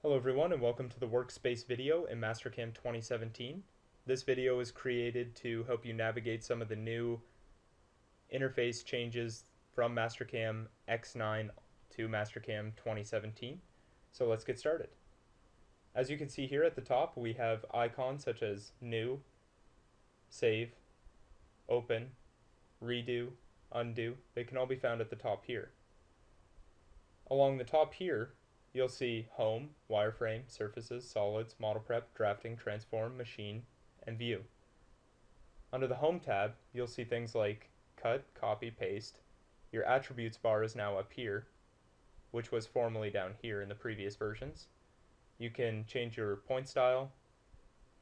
Hello everyone and welcome to the Workspace video in Mastercam 2017. This video is created to help you navigate some of the new interface changes from Mastercam X9 to Mastercam 2017. So let's get started. As you can see here at the top, we have icons such as New, Save, Open, Redo, Undo. They can all be found at the top here. Along the top here, you'll see Home, Wireframe, Surfaces, Solids, Model Prep, Drafting, Transform, Machine, and View. Under the Home tab, you'll see things like Cut, Copy, Paste. Your Attributes bar is now up here, which was formerly down here in the previous versions. You can change your point style,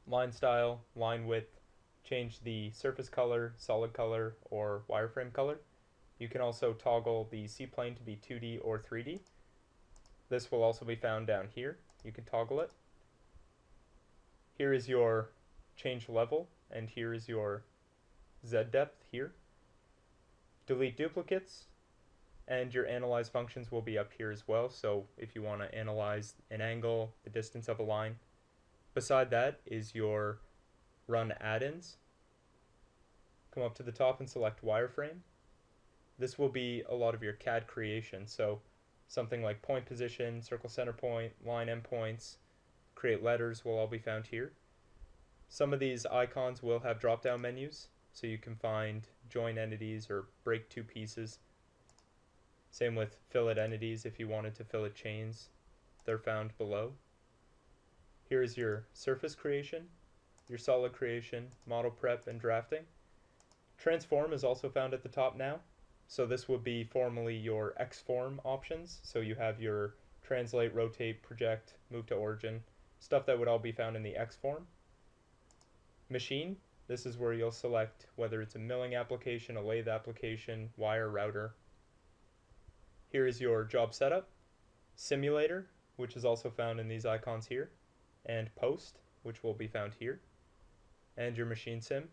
line width, change the surface color, solid color, or wireframe color. You can also toggle the C-plane to be 2D or 3D. This will also be found down here. You can toggle it. Here is your change level, and here is your Z depth here. Delete duplicates, and your analyze functions will be up here as well. So if you want to analyze an angle, the distance of a line. Beside that is your run add-ins. Come up to the top and select wireframe. This will be a lot of your CAD creation. So something like point position, circle center point, line endpoints, create letters will all be found here. Some of these icons will have drop-down menus, so you can find join entities or break two pieces. Same with fillet entities if you wanted to fillet chains. They're found below. Here is your surface creation, your solid creation, model prep, and drafting. Transform is also found at the top now. So this would be formerly your X-form options. So you have your translate, rotate, project, move to origin, stuff that would all be found in the X-form. Machine, this is where you'll select whether it's a milling application, a lathe application, wire router. Here is your job setup, simulator, which is also found in these icons here, and post, which will be found here, and your machine sim.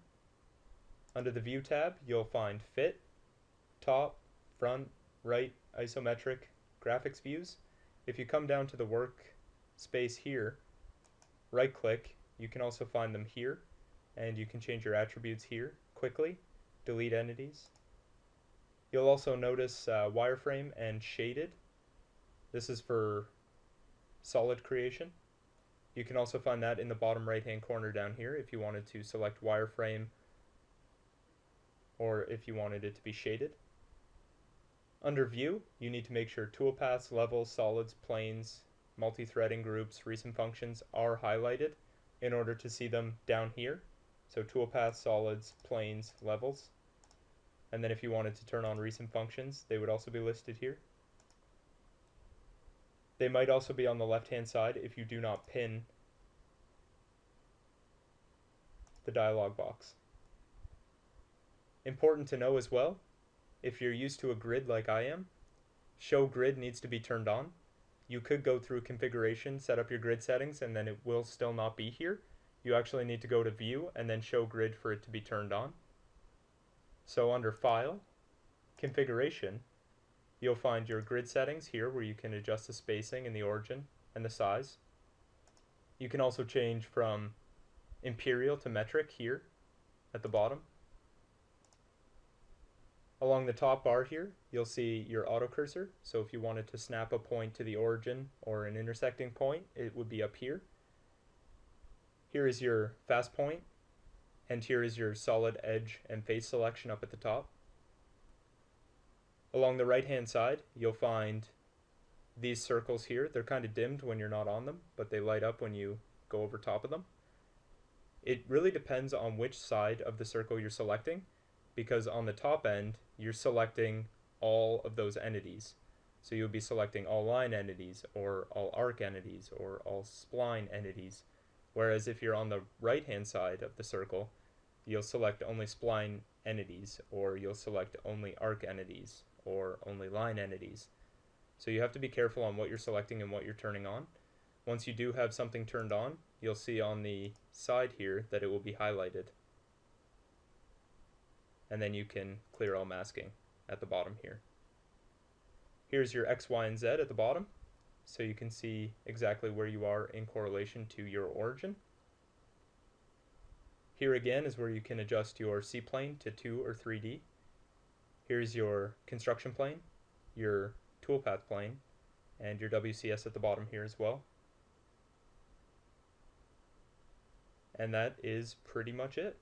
Under the view tab, you'll find fit, top, front, right, isometric, graphics views. If you come down to the workspace here, right click, you can also find them here, and you can change your attributes here quickly, delete entities. You'll also notice wireframe and shaded. This is for solid creation. You can also find that in the bottom right hand corner down here if you wanted to select wireframe or if you wanted it to be shaded. Under View, you need to make sure toolpaths, levels, solids, planes, multi-threading groups, recent functions are highlighted in order to see them down here. So toolpaths, solids, planes, levels. And then if you wanted to turn on recent functions, they would also be listed here. They might also be on the left-hand side if you do not pin the dialog box. Important to know as well, if you're used to a grid like I am, show grid needs to be turned on. You could go through configuration, set up your grid settings, and then it will still not be here. You actually need to go to view and then show grid for it to be turned on. So under file, configuration, you'll find your grid settings here where you can adjust the spacing and the origin and the size. You can also change from imperial to metric here at the bottom. Along the top bar here, you'll see your auto cursor. So if you wanted to snap a point to the origin or an intersecting point, it would be up here. Here is your fast point, and here is your solid edge and face selection up at the top. Along the right-hand side, you'll find these circles here. They're kind of dimmed when you're not on them, but they light up when you go over top of them. It really depends on which side of the circle you're selecting, because on the top end, you're selecting all of those entities. So you'll be selecting all line entities, or all arc entities, or all spline entities. Whereas if you're on the right-hand side of the circle, you'll select only spline entities, or you'll select only arc entities, or only line entities. So you have to be careful on what you're selecting and what you're turning on. Once you do have something turned on, you'll see on the side here that it will be highlighted. And then you can clear all masking at the bottom here. Here's your X, Y, and Z at the bottom. so you can see exactly where you are in correlation to your origin. Here again is where you can adjust your C-plane to 2 or 3D. Here's your construction plane, your toolpath plane, and your WCS at the bottom here as well. And that is pretty much it.